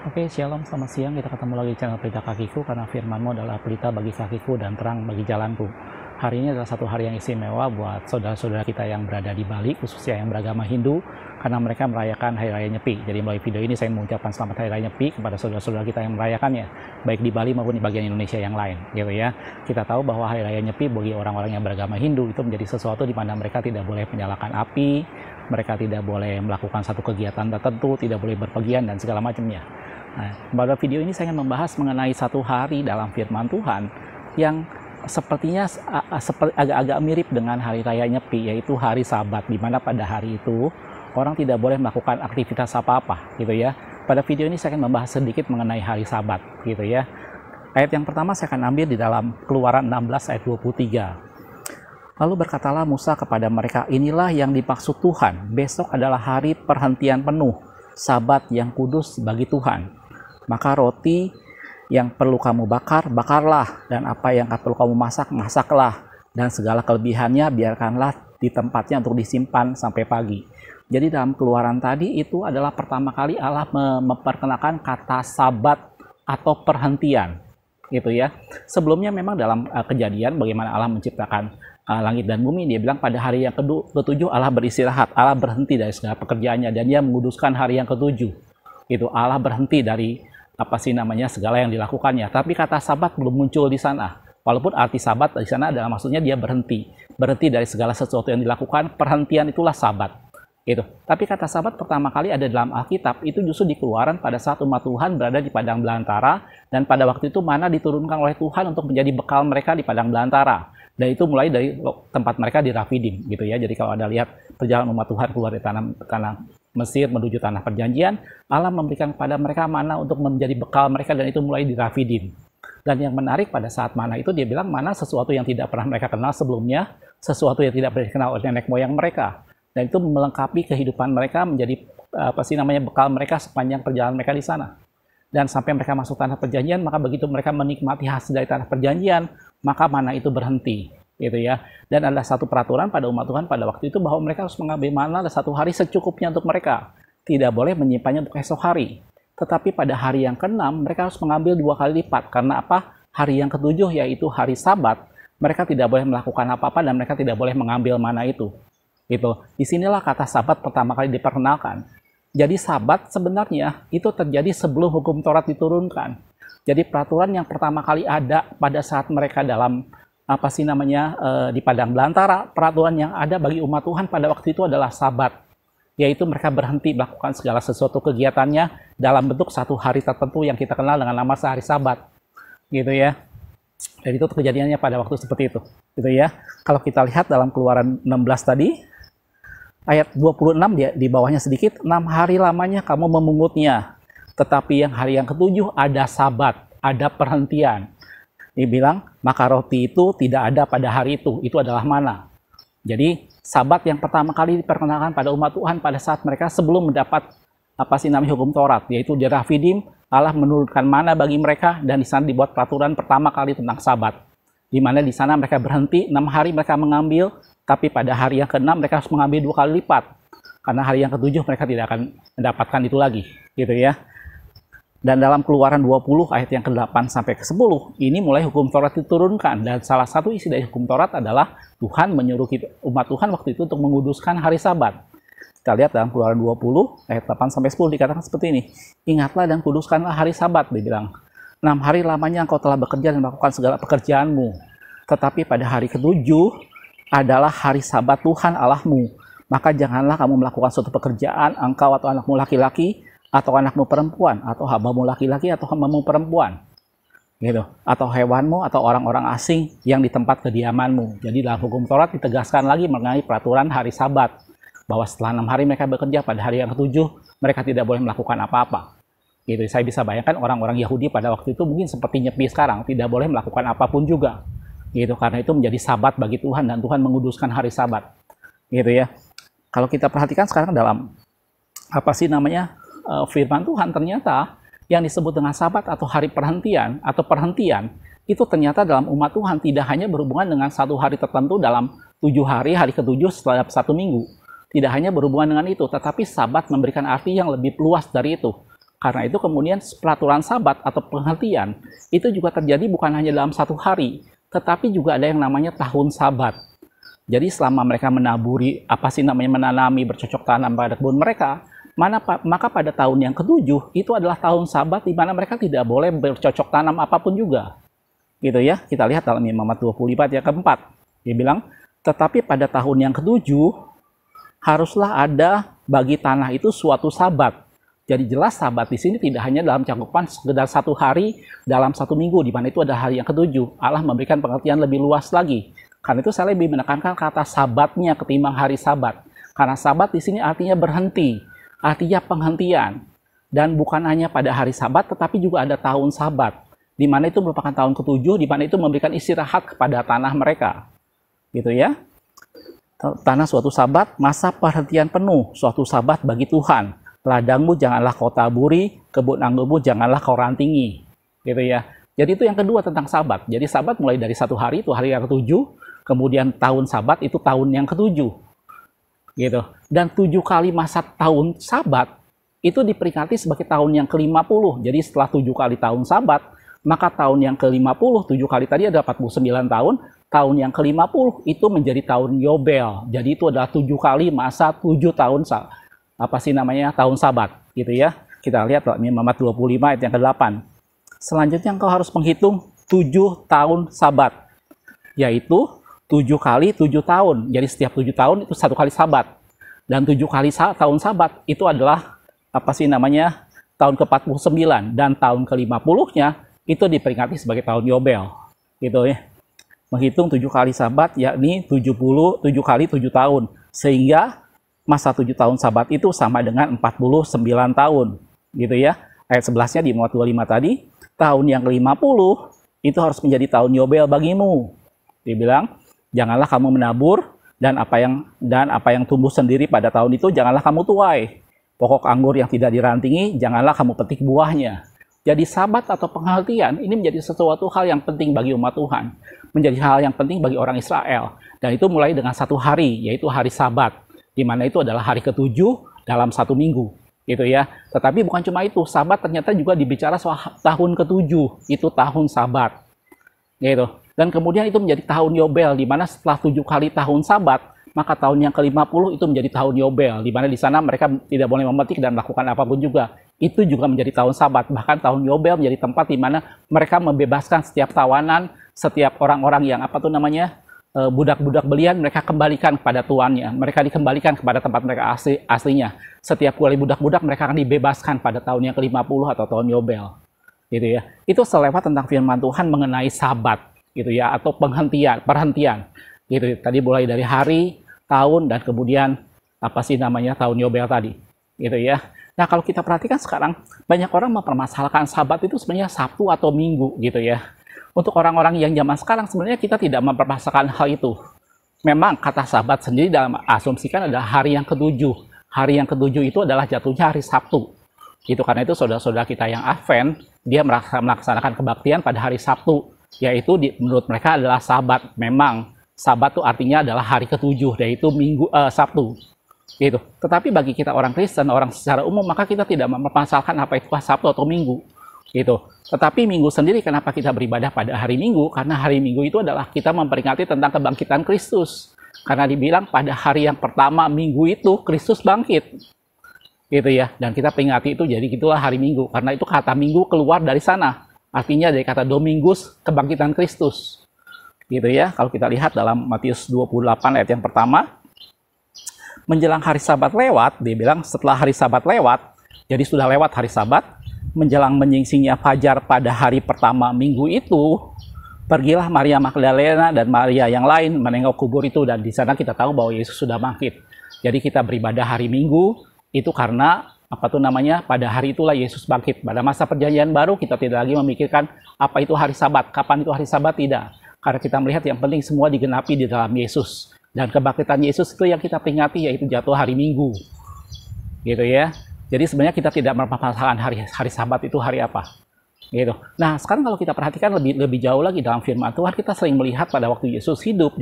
Oke, shalom, selamat siang. Kita ketemu lagi di channel Pelita Kakiku, karena firman-Mu adalah pelita bagi kakiku dan terang bagi jalanku. Hari ini adalah satu hari yang istimewa buat saudara-saudara kita yang berada di Bali, khususnya yang beragama Hindu, karena mereka merayakan Hari Raya Nyepi. Jadi melalui video ini saya mengucapkan selamat Hari Raya Nyepi kepada saudara-saudara kita yang merayakannya, baik di Bali maupun di bagian Indonesia yang lain, gitu ya. Kita tahu bahwa Hari Raya Nyepi bagi orang-orang yang beragama Hindu itu menjadi sesuatu di mana mereka tidak boleh menyalakan api, mereka tidak boleh melakukan satu kegiatan tertentu, tidak boleh berpergian dan segala macamnya. Nah, pada video ini saya ingin membahas mengenai satu hari dalam firman Tuhan yang sepertinya agak-agak mirip dengan Hari Raya Nyepi, yaitu hari Sabat, di mana pada hari itu orang tidak boleh melakukan aktivitas apa-apa, gitu ya. Pada video ini saya akan membahas sedikit mengenai hari Sabat, gitu ya. Ayat yang pertama saya akan ambil di dalam Keluaran 16 ayat 23. Lalu berkatalah Musa kepada mereka, inilah yang dimaksud Tuhan, besok adalah hari perhentian penuh, Sabat yang kudus bagi Tuhan. Maka roti yang perlu kamu bakar, bakarlah, dan apa yang perlu kamu masak, masaklah, dan segala kelebihannya biarkanlah di tempatnya untuk disimpan sampai pagi. Jadi dalam Keluaran tadi itu adalah pertama kali Allah memperkenalkan kata Sabat atau perhentian, gitu ya. Sebelumnya memang dalam Kejadian bagaimana Allah menciptakan langit dan bumi, dia bilang pada hari yang ketujuh Allah beristirahat, Allah berhenti dari segala pekerjaannya, dan dia menguduskan hari yang ketujuh. Itu Allah berhenti dari segala yang dilakukannya. Tapi kata Sabat belum muncul di sana. Walaupun arti Sabat di sana adalah maksudnya dia berhenti dari segala sesuatu yang dilakukan. Perhentian itulah Sabat. Gitu. Tapi kata Sabat pertama kali ada dalam Alkitab itu justru di Keluaran pada saat umat Tuhan berada di padang belantara, dan pada waktu itu mana diturunkan oleh Tuhan untuk menjadi bekal mereka di padang belantara. Dan itu mulai dari tempat mereka di Rafidim, gitu ya. Jadi kalau Anda lihat perjalanan umat Tuhan keluar dari tanah Mesir menuju tanah perjanjian, Allah memberikan kepada mereka mana untuk menjadi bekal mereka, dan itu mulai di Rafidim. Dan yang menarik pada saat mana itu dia bilang mana sesuatu yang tidak pernah mereka kenal sebelumnya, sesuatu yang tidak pernah dikenal oleh nenek moyang mereka. Dan itu melengkapi kehidupan mereka menjadi bekal mereka sepanjang perjalanan mereka di sana. Dan sampai mereka masuk tanah perjanjian, maka begitu mereka menikmati hasil dari tanah perjanjian, maka mana itu berhenti, gitu ya. Dan ada satu peraturan pada umat Tuhan pada waktu itu bahwa mereka harus mengambil mana ada satu hari secukupnya untuk mereka, tidak boleh menyimpannya untuk esok hari. Tetapi pada hari yang ke-6 mereka harus mengambil 2 kali lipat. Karena apa? Hari yang ke-7 yaitu hari Sabat, mereka tidak boleh melakukan apa-apa dan mereka tidak boleh mengambil mana itu. Gitu. Disinilah kata Sabat pertama kali diperkenalkan. Jadi Sabat sebenarnya itu terjadi sebelum hukum Taurat diturunkan. Jadi peraturan yang pertama kali ada pada saat mereka dalam di padang belantara, peraturan yang ada bagi umat Tuhan pada waktu itu adalah Sabat, yaitu mereka berhenti melakukan segala sesuatu kegiatannya dalam bentuk satu hari tertentu yang kita kenal dengan nama sehari Sabat, gitu ya. Dan itu kejadiannya pada waktu seperti itu, gitu ya. Kalau kita lihat dalam Keluaran 16 tadi, ayat 26 di bawahnya sedikit, 6 hari lamanya kamu memungutnya, tetapi yang hari yang ke-7 ada Sabat, ada perhentian. Dibilang, maka roti itu tidak ada pada hari itu adalah mana. Jadi, Sabat yang pertama kali diperkenalkan pada umat Tuhan pada saat mereka sebelum mendapat hukum Taurat, yaitu di Rafidim, Allah menurunkan mana bagi mereka, dan di sana dibuat peraturan pertama kali tentang Sabat. Di mana di sana mereka berhenti, 6 hari mereka mengambil, tapi pada hari yang ke-6 mereka harus mengambil 2 kali lipat. Karena hari yang ke-7 mereka tidak akan mendapatkan itu lagi, gitu ya. Dan dalam Keluaran 20 ayat yang ke-8 sampai ke-10, ini mulai hukum Taurat diturunkan. Dan salah satu isi dari hukum Taurat adalah Tuhan menyuruh umat Tuhan waktu itu untuk menguduskan hari Sabat. Kita lihat dalam Keluaran 20 ayat 8 sampai 10 dikatakan seperti ini. Ingatlah dan kuduskanlah hari Sabat, dibilang. 6 hari lamanya engkau telah bekerja dan melakukan segala pekerjaanmu. Tetapi pada hari ke-7 adalah hari Sabat Tuhan Allahmu. Maka janganlah kamu melakukan suatu pekerjaan, engkau atau anakmu laki-laki, atau anakmu perempuan, atau hambamu laki-laki, atau hambamu perempuan, gitu, atau hewanmu, atau orang-orang asing yang di tempat kediamanmu. Jadi dalam hukum Taurat ditegaskan lagi mengenai peraturan hari Sabat, bahwa setelah 6 hari mereka bekerja, pada hari yang ke-7 mereka tidak boleh melakukan apa-apa. Gitu. Saya bisa bayangkan orang-orang Yahudi pada waktu itu mungkin seperti Nyepi sekarang, tidak boleh melakukan apapun juga. Gitu, karena itu menjadi Sabat bagi Tuhan, dan Tuhan menguduskan hari Sabat. Gitu ya. Kalau kita perhatikan sekarang dalam firman Tuhan, ternyata yang disebut dengan Sabat atau hari perhentian itu ternyata dalam umat Tuhan tidak hanya berhubungan dengan satu hari tertentu dalam 7 hari, hari ke-7 setelah 1 minggu. Tidak hanya berhubungan dengan itu, tetapi Sabat memberikan arti yang lebih luas dari itu. Karena itu kemudian peraturan Sabat atau penghentian itu juga terjadi bukan hanya dalam satu hari, tetapi juga ada yang namanya tahun Sabat. Jadi selama mereka menaburi, menanami, bercocok tanam pada kebun mereka, maka pada tahun yang ketujuh itu adalah tahun Sabat di mana mereka tidak boleh bercocok tanam apapun juga. Gitu ya, kita lihat dalam Imamat 24 yang keempat. Dia bilang, tetapi pada tahun yang ketujuh haruslah ada bagi tanah itu suatu Sabat. Jadi jelas Sabat di sini tidak hanya dalam cakupan sekedar satu hari dalam satu minggu, di mana itu ada hari yang ketujuh. Allah memberikan pengertian lebih luas lagi. Karena itu saya lebih menekankan kata Sabatnya ketimbang hari Sabat. Karena Sabat di sini artinya berhenti, artinya penghentian. Dan bukan hanya pada hari Sabat, tetapi juga ada tahun Sabat, di mana itu merupakan tahun ketujuh, di mana itu memberikan istirahat kepada tanah mereka. Gitu ya. Tanah suatu Sabat, masa perhentian penuh, suatu Sabat bagi Tuhan. Ladangmu janganlah kau taburi, kebun anggurmu janganlah kau rantingi. Gitu ya. Jadi itu yang kedua tentang Sabat. Jadi Sabat mulai dari satu hari, itu hari yang ketujuh. Kemudian tahun Sabat itu tahun yang ketujuh. Gitu. Dan 7 kali masa tahun Sabat itu diperingati sebagai tahun yang ke-50. Jadi setelah 7 kali tahun Sabat, maka tahun yang ke-50, 7 kali tadi ada 49 tahun. Tahun yang ke-50 itu menjadi tahun Yobel. Jadi itu adalah 7 kali masa 7 tahun tahun Sabat, gitu ya. Kita lihat Imamat 25 ayat yang ke-8. Selanjutnya engkau harus menghitung 7 tahun Sabat, yaitu 7 kali 7 tahun. Jadi setiap 7 tahun itu 1 kali Sabat. Dan 7 kali tahun Sabat itu adalah tahun ke-49, dan tahun ke-50-nya itu diperingati sebagai tahun Yobel, gitu ya. Menghitung 7 kali Sabat, yakni 7 kali 7 tahun, sehingga masa 7 tahun Sabat itu sama dengan 49 tahun, gitu ya. Ayat 11-nya di Imamat 25 tadi, tahun yang ke-50 itu harus menjadi tahun Yobel bagimu. Dibilang, janganlah kamu menabur, dan apa yang tumbuh sendiri pada tahun itu janganlah kamu tuai. Pokok anggur yang tidak dirantingi, janganlah kamu petik buahnya. Jadi Sabat atau penghentian ini menjadi sesuatu hal yang penting bagi umat Tuhan, menjadi hal yang penting bagi orang Israel. Dan itu mulai dengan satu hari, yaitu hari Sabat, di mana itu adalah hari ke-7 dalam satu minggu, gitu ya. Tetapi bukan cuma itu, Sabat ternyata juga dibicara soal tahun ke-7, itu tahun Sabat, gitu. Dan kemudian itu menjadi tahun Yobel, di mana setelah 7 kali tahun Sabat, maka tahun yang ke-50 itu menjadi tahun Yobel, di mana di sana mereka tidak boleh memetik dan melakukan apapun juga. Itu juga menjadi tahun Sabat. Bahkan tahun Yobel menjadi tempat di mana mereka membebaskan setiap tawanan, setiap orang-orang yang budak-budak belian, mereka kembalikan kepada tuannya. Mereka dikembalikan kepada tempat mereka aslinya. Setiap kali budak-budak mereka akan dibebaskan pada tahun yang ke-50 atau tahun Yobel. Gitu ya. Itu selewat tentang firman Tuhan mengenai Sabat, gitu ya, atau perhentian. Gitu. Tadi mulai dari hari, tahun, dan kemudian tahun Yobel tadi. Gitu ya. Nah, kalau kita perhatikan sekarang, banyak orang mempermasalahkan Sabat itu sebenarnya Sabtu atau Minggu, gitu ya. Untuk orang-orang yang zaman sekarang sebenarnya kita tidak mempermasalahkan hal itu. Memang kata Sabat sendiri dalam asumsikan adalah hari yang ke-7. Hari yang ke-7 itu adalah jatuhnya hari Sabtu. Gitu, karena itu saudara-saudara kita yang Advent, dia melaksanakan kebaktian pada hari Sabtu, yaitu menurut mereka adalah Sabat. Memang Sabat itu artinya adalah hari ke-7, yaitu Sabtu. Gitu. Tetapi bagi kita orang Kristen, orang secara umum, maka kita tidak mempermasalahkan apa itu Sabtu atau Minggu. Gitu. Tetapi Minggu sendiri, kenapa kita beribadah pada hari Minggu? Karena hari Minggu itu adalah kita memperingati tentang kebangkitan Kristus. Karena dibilang pada hari yang pertama Minggu itu Kristus bangkit. Gitu ya. Dan kita peringati itu, jadi itulah hari Minggu. Karena itu kata Minggu keluar dari sana. Artinya dari kata Domingus, kebangkitan Kristus. Gitu ya. Kalau kita lihat dalam Matius 28 ayat yang pertama, menjelang hari Sabat lewat, dia bilang setelah hari Sabat lewat, jadi sudah lewat hari Sabat, menjelang menyingsingnya fajar pada hari pertama minggu itu, pergilah Maria Magdalena dan Maria yang lain menengok kubur itu, dan di sana kita tahu bahwa Yesus sudah bangkit. Jadi kita beribadah hari Minggu itu karena pada hari itulah Yesus bangkit. Pada masa perjanjian baru kita tidak lagi memikirkan apa itu hari Sabat, kapan itu hari Sabat, tidak. Karena kita melihat yang penting semua digenapi di dalam Yesus. Dan kebangkitan Yesus itu yang kita peringati, yaitu jatuh hari Minggu. Gitu ya. Jadi sebenarnya kita tidak mempermasalahkan hari Sabat itu hari apa. Gitu. Nah, sekarang kalau kita perhatikan lebih jauh lagi dalam firman Tuhan, kita sering melihat pada waktu Yesus hidup,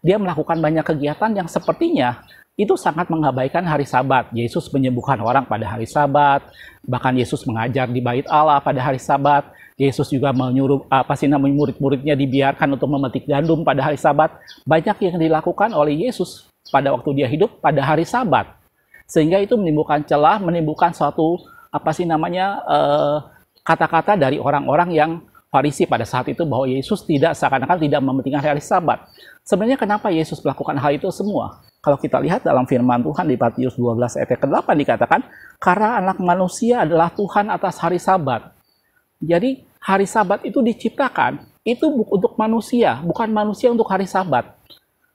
dia melakukan banyak kegiatan yang sepertinya itu sangat mengabaikan hari Sabat. Yesus menyembuhkan orang pada hari Sabat, bahkan Yesus mengajar di Bait Allah pada hari Sabat. Yesus juga menyuruh murid-muridnya dibiarkan untuk memetik gandum pada hari Sabat. Banyak yang dilakukan oleh Yesus pada waktu dia hidup pada hari Sabat. Sehingga itu menimbulkan celah, menimbulkan suatu kata-kata dari orang-orang yang Farisi pada saat itu bahwa Yesus seakan-akan tidak mementingkan hari Sabat. Sebenarnya kenapa Yesus melakukan hal itu semua? Kalau kita lihat dalam firman Tuhan di Matius 12 ayat ke-8 dikatakan, karena anak manusia adalah Tuhan atas hari Sabat. Jadi hari Sabat itu diciptakan, itu untuk manusia, bukan manusia untuk hari Sabat.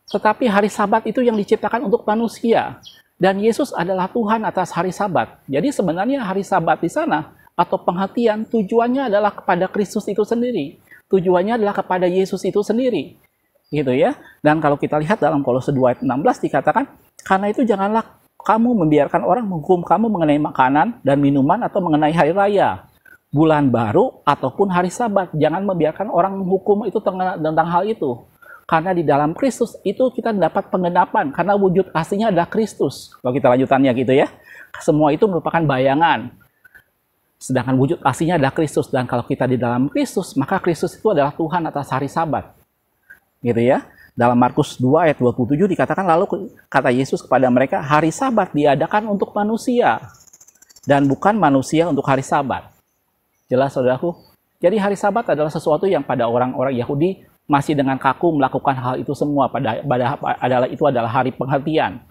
Tetapi hari Sabat itu yang diciptakan untuk manusia. Dan Yesus adalah Tuhan atas hari Sabat. Jadi sebenarnya hari Sabat di sana, atau penghentian, tujuannya adalah kepada Kristus itu sendiri. Tujuannya adalah kepada Yesus itu sendiri. Gitu ya. Dan kalau kita lihat dalam Kolose 2 ayat 16 dikatakan, karena itu janganlah kamu membiarkan orang menghukum kamu mengenai makanan dan minuman atau mengenai hari raya, bulan baru ataupun hari Sabat. Jangan membiarkan orang menghukum itu tentang hal itu. Karena di dalam Kristus itu kita dapat penggenapan, karena wujud aslinya adalah Kristus. Kalau kita lanjutannya gitu ya. Semua itu merupakan bayangan. Sedangkan wujud aslinya adalah Kristus. Dan kalau kita di dalam Kristus, maka Kristus itu adalah Tuhan atas hari Sabat. Gitu ya. Dalam Markus 2 ayat 27 dikatakan, lalu kata Yesus kepada mereka, hari Sabat diadakan untuk manusia. Dan bukan manusia untuk hari Sabat. Jelas saudaraku? Jadi hari Sabat adalah sesuatu yang pada orang-orang Yahudi masih dengan kaku melakukan hal itu semua. Itu adalah hari penghentian.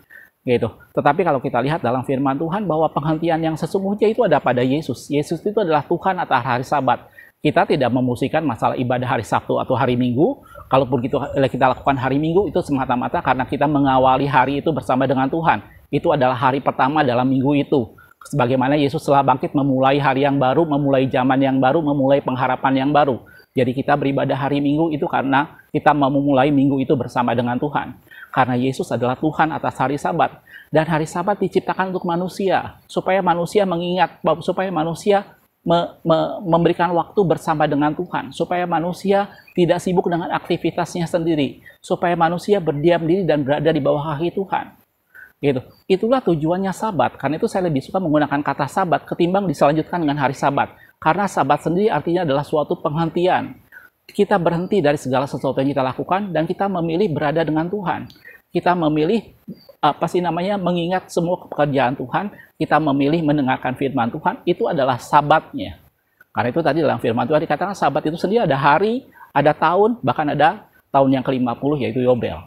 Gitu. Tetapi kalau kita lihat dalam firman Tuhan bahwa penghentian yang sesungguhnya itu ada pada Yesus. Yesus itu adalah Tuhan atas hari Sabat. Kita tidak memusikkan masalah ibadah hari Sabtu atau hari Minggu. Kalaupun kita lakukan hari Minggu itu semata-mata karena kita mengawali hari itu bersama dengan Tuhan. Itu adalah hari pertama dalam minggu itu. Sebagaimana Yesus telah bangkit memulai hari yang baru, memulai zaman yang baru, memulai pengharapan yang baru. Jadi kita beribadah hari Minggu itu karena kita mau memulai minggu itu bersama dengan Tuhan. Karena Yesus adalah Tuhan atas hari Sabat. Dan hari Sabat diciptakan untuk manusia. Supaya manusia mengingat, supaya manusia memberikan waktu bersama dengan Tuhan. Supaya manusia tidak sibuk dengan aktivitasnya sendiri. Supaya manusia berdiam diri dan berada di bawah kaki Tuhan. Gitu. Itulah tujuannya Sabat. Karena itu saya lebih suka menggunakan kata Sabat ketimbang diselanjutkan dengan hari Sabat. Karena Sabat sendiri artinya adalah suatu penghentian. Kita berhenti dari segala sesuatu yang kita lakukan dan kita memilih berada dengan Tuhan. Kita memilih mengingat semua pekerjaan Tuhan. Kita memilih mendengarkan firman Tuhan. Itu adalah Sabatnya. Karena itu tadi dalam firman Tuhan dikatakan Sabat itu sendiri ada hari, ada tahun, bahkan ada tahun yang ke-50 yaitu Yobel.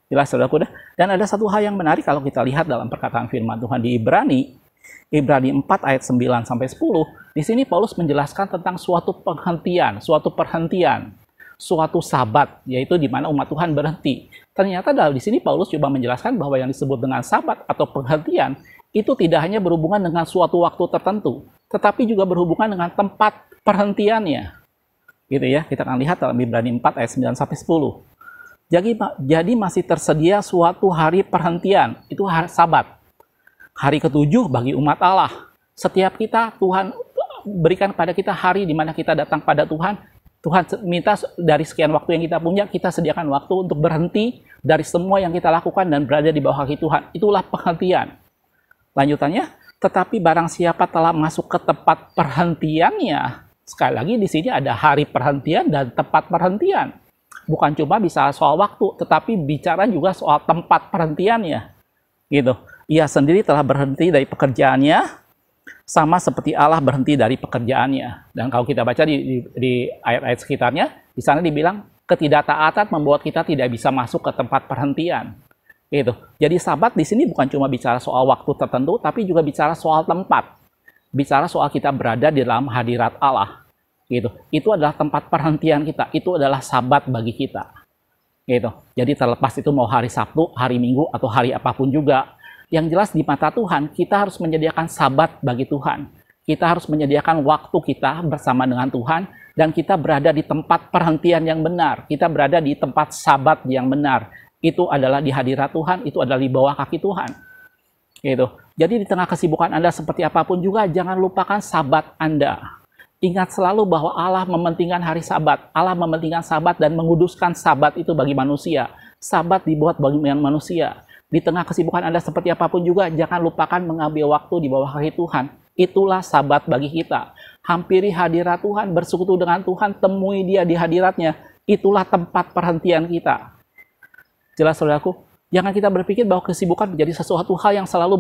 Jelas saudaraku dah. Dan ada satu hal yang menarik kalau kita lihat dalam perkataan firman Tuhan di Ibrani 4 ayat 9 sampai 10. Di sini Paulus menjelaskan tentang suatu perhentian, suatu Sabat, yaitu di mana umat Tuhan berhenti. Ternyata di sini Paulus coba menjelaskan bahwa yang disebut dengan Sabat atau perhentian itu tidak hanya berhubungan dengan suatu waktu tertentu, tetapi juga berhubungan dengan tempat perhentiannya. Gitu ya, kita akan lihat dalam Ibrani 4 ayat 9 sampai 10. Jadi masih tersedia suatu hari perhentian, itu hari Sabat. Hari ke-7 bagi umat Allah. Setiap kita, Tuhan berikan pada kita hari di mana kita datang pada Tuhan. Tuhan minta dari sekian waktu yang kita punya, kita sediakan waktu untuk berhenti dari semua yang kita lakukan dan berada di bawah kaki Tuhan. Itulah penghentian. Lanjutannya, tetapi barang siapa telah masuk ke tempat perhentiannya, sekali lagi di sini ada hari perhentian dan tempat perhentian. Bukan cuma bisa soal waktu, tetapi bicara juga soal tempat perhentiannya. Gitu. Ia sendiri telah berhenti dari pekerjaannya, sama seperti Allah berhenti dari pekerjaannya. Dan kalau kita baca di ayat-ayat sekitarnya, di sana dibilang ketidaktaatan membuat kita tidak bisa masuk ke tempat perhentian. Gitu. Jadi Sabat di sini bukan cuma bicara soal waktu tertentu, tapi juga bicara soal tempat. Bicara soal kita berada di dalam hadirat Allah. Gitu. Itu adalah tempat perhentian kita. Itu adalah Sabat bagi kita. Gitu. Jadi terlepas itu mau hari Sabtu, hari Minggu, atau hari apapun juga. Yang jelas di mata Tuhan, kita harus menyediakan Sabat bagi Tuhan. Kita harus menyediakan waktu kita bersama dengan Tuhan, dan kita berada di tempat perhentian yang benar. Kita berada di tempat Sabat yang benar. Itu adalah di hadirat Tuhan, itu adalah di bawah kaki Tuhan. Gitu. Jadi di tengah kesibukan Anda seperti apapun juga, jangan lupakan Sabat Anda. Ingat selalu bahwa Allah mementingkan hari Sabat. Allah mementingkan Sabat dan menguduskan Sabat itu bagi manusia. Sabat dibuat bagi manusia. Di tengah kesibukan Anda seperti apapun juga, jangan lupakan mengambil waktu di bawah kaki Tuhan. Itulah sabat bagi kita. Hampiri hadirat Tuhan, bersekutu dengan Tuhan, temui Dia di hadiratnya. Itulah tempat perhentian kita. Jelas saudaraku? Jangan kita berpikir bahwa kesibukan menjadi sesuatu hal yang selalu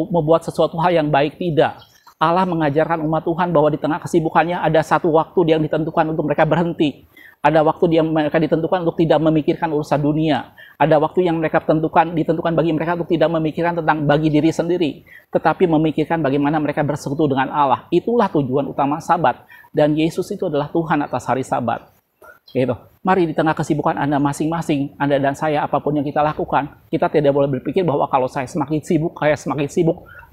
membuat sesuatu hal yang baik. Tidak. Allah mengajarkan umat Tuhan bahwa di tengah kesibukannya ada satu waktu yang ditentukan untuk mereka berhenti. Ada waktu yang mereka ditentukan untuk tidak memikirkan urusan dunia. Ada waktu yang mereka ditentukan bagi mereka untuk tidak memikirkan tentang bagi diri sendiri, tetapi memikirkan bagaimana mereka bersekutu dengan Allah. Itulah tujuan utama Sabat. Dan Yesus itu adalah Tuhan atas hari Sabat. Gitu. Mari di tengah kesibukan Anda masing-masing, Anda dan saya, apapun yang kita lakukan, kita tidak boleh berpikir bahwa kalau saya semakin sibuk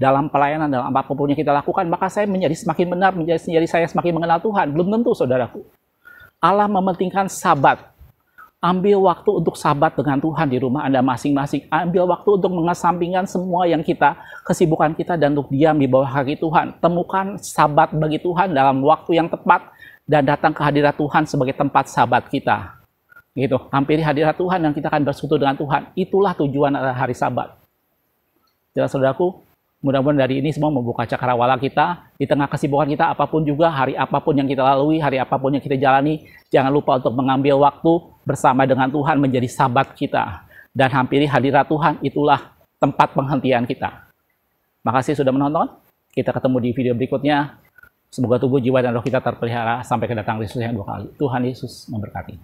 dalam pelayanan, dalam apapun yang kita lakukan, maka saya menjadi semakin benar, menjadi saya semakin mengenal Tuhan. Belum tentu, saudaraku. Allah mementingkan Sabat. Ambil waktu untuk Sabat dengan Tuhan di rumah Anda masing-masing. Ambil waktu untuk mengesampingkan semua yang kesibukan kita dan untuk diam di bawah kaki Tuhan. Temukan Sabat bagi Tuhan dalam waktu yang tepat dan datang ke hadirat Tuhan sebagai tempat Sabat kita. Gitu. Hampiri hadirat Tuhan dan kita akan bersekutu dengan Tuhan. Itulah tujuan hari Sabat. Jelas saudaraku? Mudah-mudahan dari ini semua membuka cakrawala kita. Di tengah kesibukan kita, apapun juga, hari apapun yang kita lalui, hari apapun yang kita jalani, jangan lupa untuk mengambil waktu bersama dengan Tuhan menjadi Sabat kita. Dan hampiri hadirat Tuhan, itulah tempat penghentian kita. Makasih sudah menonton. Kita ketemu di video berikutnya. Semoga tubuh, jiwa, dan roh kita terpelihara sampai kedatangan Yesus yang 2 kali. Tuhan Yesus memberkati.